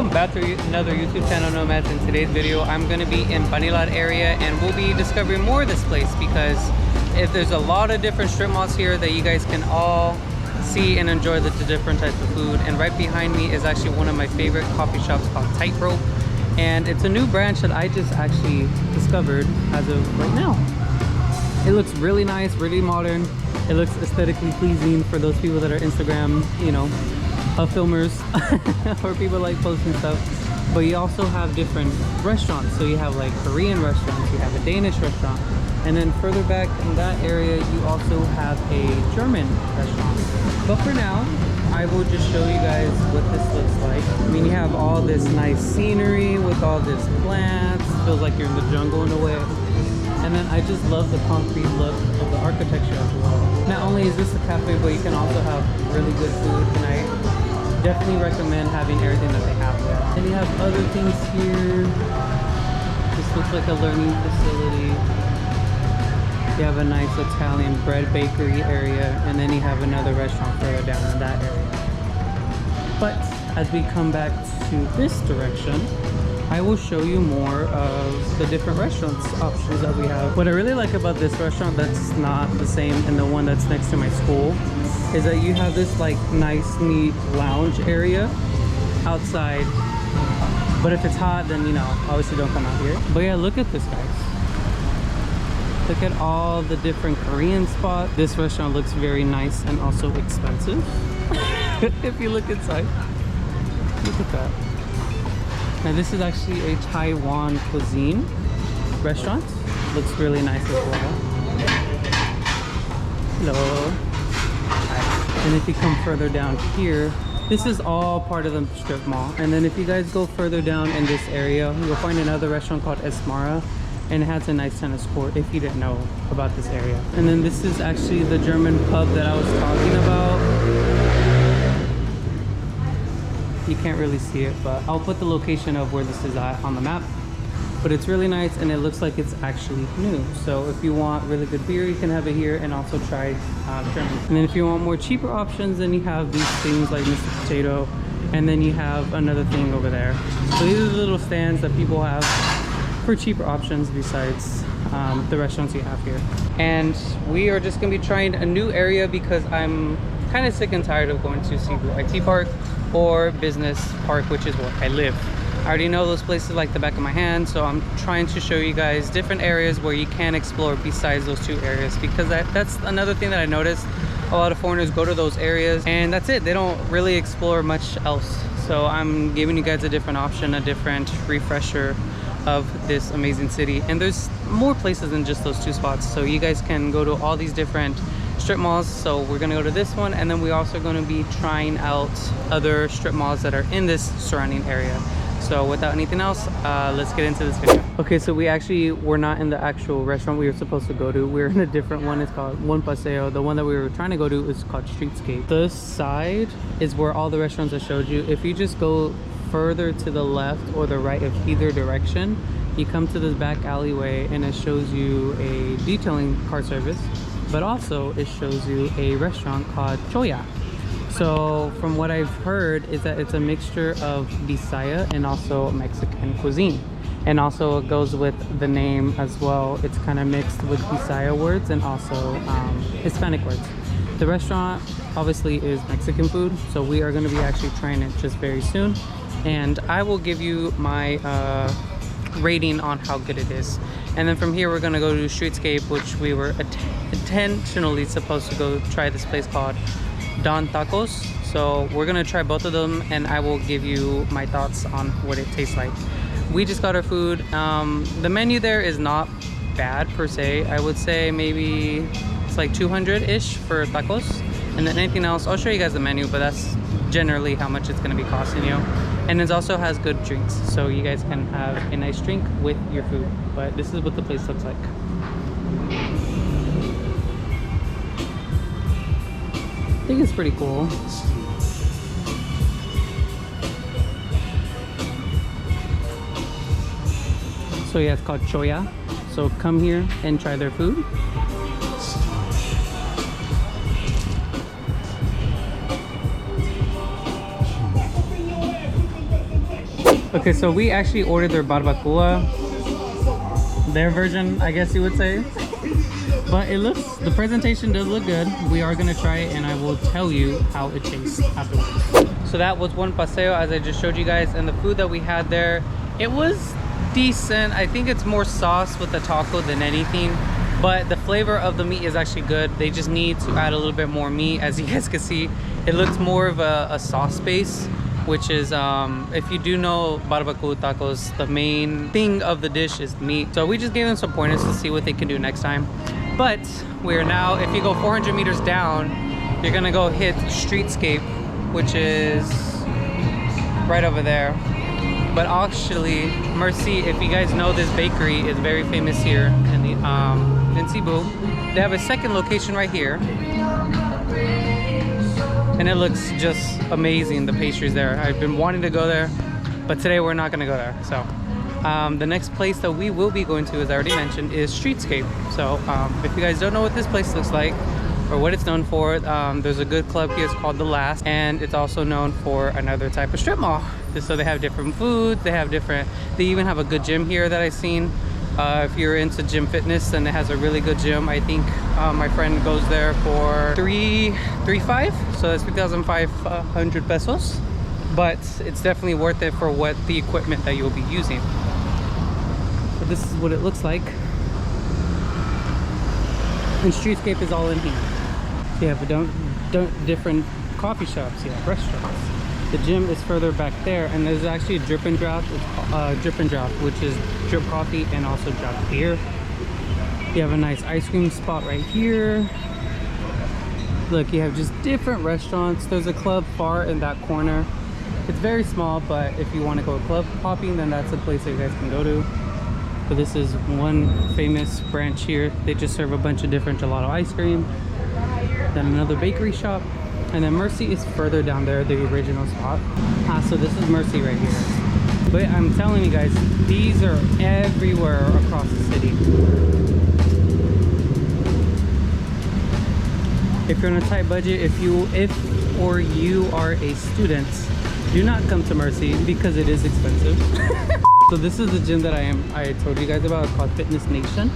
Welcome back to another YouTube channel, Nomads. In today's video, I'm going to be in Banilad area and we'll be discovering more of this place because if there's a lot of different strip malls here that you guys can all see and enjoy the different types of food. And right behind me is actually one of my favorite coffee shops called Tightrope. And it's a new branch that I just actually discovered as of right now. It looks really nice, really modern. It looks aesthetically pleasing for those people that are Instagram, you know, filmers or people like posting stuff. But you also have different restaurants. So you have like Korean restaurants, you have a Danish restaurant, and then further back in that area you also have a German restaurant. But for now, I will just show you guys what this looks like. I mean, you have all this nice scenery with all this plants. Feels like you're in the jungle in a way. And then I just love the concrete look of the architecture as well. Not only is this a cafe, but you can also have really good food, and I definitely recommend having everything that they have there. And you have other things here. This looks like a learning facility. You have a nice Italian bread bakery area, and then you have another restaurant further down in that area. But as we come back to this direction, I will show you more of the different restaurants options that we have. What I really like about this restaurant that's not the same in the one that's next to my school is that you have this like nice neat lounge area outside. But if it's hot, then you know, obviously don't come out here. But yeah, look at this, guys. Look at all the different Korean spots. This restaurant looks very nice and also expensive. If you look inside, look at that. Now this is actually a Taiwan cuisine restaurant. Looks really nice as well. Hello. And if you come further down here, this is all part of the strip mall. And then if you guys go further down in this area, you'll find another restaurant called Esmara, and it has a nice tennis court if you didn't know about this area. And then this is actually the German pub that I was talking about. You can't really see it, but I'll put the location of where this is at on the map. But it's really nice, and it looks like it's actually new. So if you want really good beer, you can have it here and also try German. And then if you want more cheaper options, then you have these things like Mr. Potato, and then you have another thing over there. So these are the little stands that people have for cheaper options besides the restaurants you have here. And we are just gonna be trying a new area because I'm kind of sick and tired of going to Cebu IT Park or Business Park, which is where I live. I already know those places like the back of my hand, so I'm trying to show you guys different areas where you can explore besides those two areas, because that's another thing that I noticed. A lot of foreigners go to those areas and that's it. They don't really explore much else. So I'm giving you guys a different option, a different refresher of this amazing city. And there's more places than just those two spots, so you guys can go to all these different strip malls. So we're gonna go to this one, and then we're also gonna be trying out other strip malls that are in this surrounding area. So without anything else, let's get into this video. Okay, so we actually were not in the actual restaurant we were supposed to go to. We're in a different one. It's called One Paseo. The one that we were trying to go to is called Streetscape. This side is where all the restaurants I showed you. If you just go further to the left or the right of either direction, you come to this back alleyway and it shows you a detailing car service, but also it shows you a restaurant called Choya. So from what I've heard is that it's a mixture of Bisaya and also Mexican cuisine, and also it goes with the name as well. It's kind of mixed with Bisaya words and also Hispanic words. The restaurant obviously is Mexican food, so we are going to be actually trying it just very soon, and I will give you my rating on how good it is. And then from here we're going to go to Streetscape, which we were intentionally supposed to go try this place called Don Tacos. So we're gonna try both of them, and I will give you my thoughts on what it tastes like. We just got our food. The menu there is not bad per se. I would say maybe it's like 200-ish for tacos, and then anything else, I'll show you guys the menu, but that's generally how much it's gonna be costing you. And it also has good drinks, so you guys can have a nice drink with your food. But this is what the place looks like. I think it's pretty cool. So yeah, it's called Choya. So come here and try their food. Okay, so we actually ordered their barbacoa, their version, I guess you would say. But the presentation does look good. We are gonna try it and I will tell you how it tastes afterwards. So that was One Paseo, as I just showed you guys, and the food that we had there, it was decent. I think it's more sauce with the taco than anything, but the flavor of the meat is actually good. They just need to add a little bit more meat. As you guys can see, it looks more of a sauce base, which is if you do know barbacoa tacos, the main thing of the dish is meat. So we just gave them some pointers to see what they can do next time. But we're now, if you go 400 meters down, you're gonna go hit Streetscape, which is right over there. But actually, Mercy, if you guys know, this bakery is very famous here in the in Cebu. They have a second location right here, and it looks just amazing. The pastries there. I've been wanting to go there, but today we're not gonna go there. So the next place that we will be going to, as I already mentioned, is Streetscape. So if you guys don't know what this place looks like or what it's known for, there's a good club here. It's called The Last, and it's also known for another type of strip mall. So they have different foods, they even have a good gym here that I've seen. If you're into gym fitness, then it has a really good gym. I think my friend goes there for $3,500, so that's 3,500 pesos. But it's definitely worth it for what the equipment that you'll be using. So this is what it looks like. And Streetscape is all in here. So you have different coffee shops, you have restaurants. The gym is further back there, and there's actually a drip and draft. It's drip and draft, which is drip coffee and also draft beer. You have a nice ice cream spot right here. Look, you have just different restaurants. There's a club far in that corner. It's very small, but if you want to go club hopping, then that's a place that you guys can go to. But this is one famous branch here. They just serve a bunch of different gelato ice cream. Then another bakery shop. And then Mercy is further down there, the original spot. So this is Mercy right here. But I'm telling you guys, these are everywhere across the city. If you're on a tight budget, if you are a student, do not come to Mercy because it is expensive. So this is the gym that I told you guys about. It's called Fitness Nation,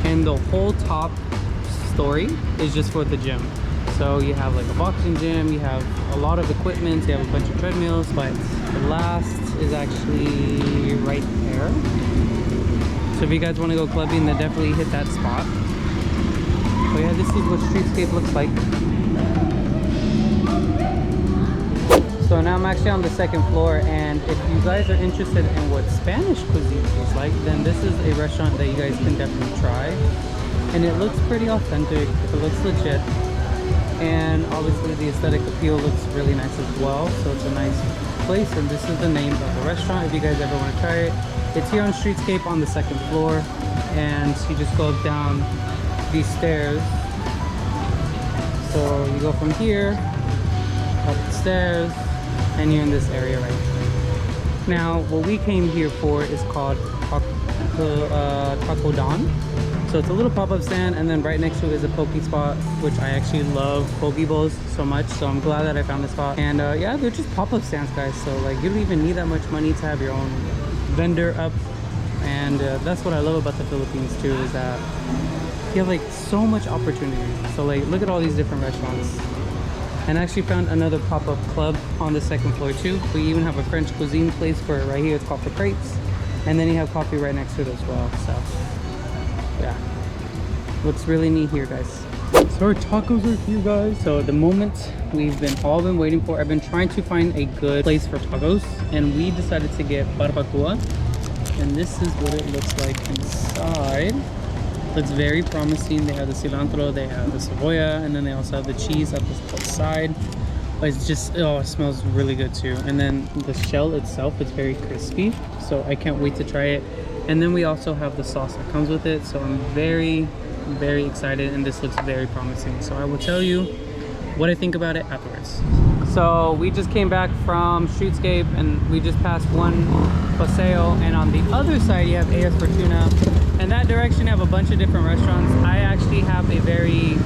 and the whole top story is just for the gym. So you have like a boxing gym, you have a lot of equipment, you have a bunch of treadmills, but the last is actually right there. So if you guys want to go clubbing, then definitely hit that spot. But yeah, this is what Streetscape looks like. So now I'm actually on the second floor, and if you guys are interested in what Spanish cuisine tastes like, then this is a restaurant that you guys can definitely try. And it looks pretty authentic, it looks legit. And obviously the aesthetic appeal looks really nice as well, so it's a nice place. And this is the name of the restaurant if you guys ever want to try it. It's here on Streetscape on the second floor, and you just go down these stairs. So you go from here up the stairs, and you're in this area right here. Now what we came here for is called Taco Don. So it's a little pop-up stand, and then right next to it is a poke spot, which I actually love poke bowls so much, so I'm glad that I found this spot. And yeah, they're just pop-up stands, guys, so like you don't even need that much money to have your own vendor up. And that's what I love about the Philippines too, is that you have like so much opportunity. So like look at all these different restaurants. And I actually found another pop-up club on the second floor too. We even have a French cuisine place for it right here. It's called For Crepes, and then you have coffee right next to it as well. So yeah, looks really neat here, guys. So our tacos are here, guys. So the moment we've all been waiting for, I've been trying to find a good place for tacos, and we decided to get barbacoa, and this is what it looks like inside. Looks very promising. They have the cilantro, they have the cebolla, and then they also have the cheese at the side. But it's just, oh, it smells really good too. And then the shell itself is very crispy, so I can't wait to try it. And then we also have the sauce that comes with it, so I'm very excited, and this looks very promising. So I will tell you what I think about it afterwards. So we just came back from Streetscape, and we just passed One Paseo, and on the other side you have AS Fortuna, and that direction you have a bunch of different restaurants. I actually have a very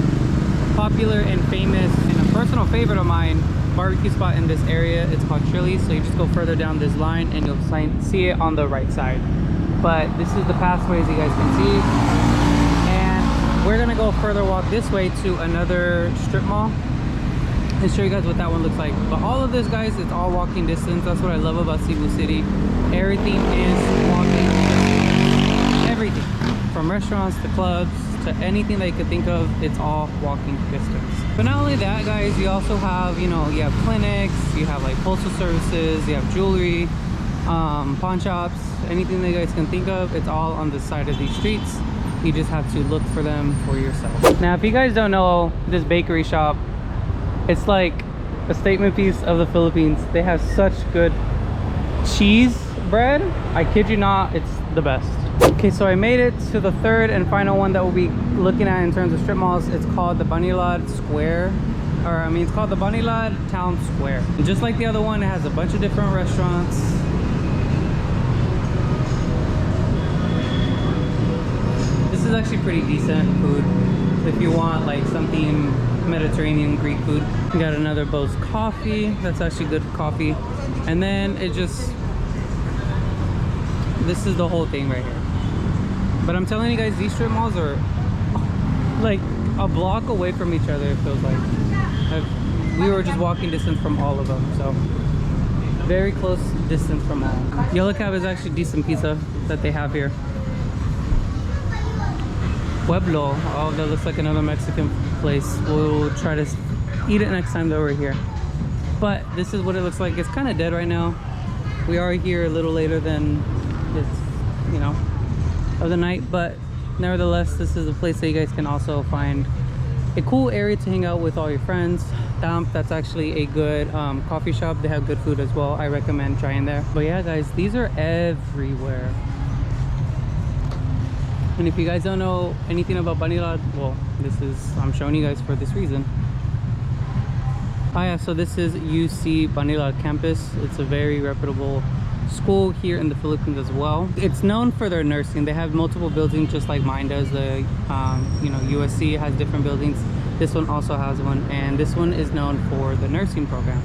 popular and famous and a personal favorite of mine, barbecue spot in this area. It's called Chili's. So you just go further down this line and you'll see it on the right side. But this is the pathways you guys can see. And we're gonna go further walk this way to another strip mall and show you guys what that one looks like. But all of this, guys, it's all walking distance. That's what I love about Cebu City. Everything is walking distance. Everything. From restaurants to clubs to anything that you could think of, it's all walking distance. But not only that, guys, you also have, you know, you have clinics, you have like postal services, you have jewelry, pawn shops, anything that you guys can think of, it's all on the side of these streets. You just have to look for them for yourself. Now, if you guys don't know this bakery shop, it's like a statement piece of the Philippines. They have such good cheese bread. I kid you not, it's the best. Okay, so I made it to the third and final one that we'll be looking at in terms of strip malls. It's called the Banilad Square, or I mean, it's called the Banilad Town Square. And just like the other one, it has a bunch of different restaurants. This is actually pretty decent food if you want like something Mediterranean, Greek food. We got another Bose coffee. That's actually good coffee. And then it just, this is the whole thing right here. But I'm telling you guys, these strip malls are like a block away from each other, it feels like. We were just walking distance from all of them, so very close distance from all. Yellow Cab is actually decent pizza that they have here. Pueblo, oh, that looks like another Mexican place. We'll try to eat it next time that we're here. But this is what it looks like. It's kind of dead right now. We are here a little later than it's, you know, of the night, but nevertheless, this is a place that you guys can also find a cool area to hang out with all your friends. Damp, that's actually a good coffee shop. They have good food as well. I recommend trying there. But yeah, guys, these are everywhere. And if you guys don't know anything about Banilad, well, this is, I'm showing you guys for this reason. Oh yeah, so this is UC Banilad campus. It's a very reputable school here in the Philippines as well. It's known for their nursing. They have multiple buildings just like mine does. The you know, USC has different buildings. This one also has one, and this one is known for the nursing program.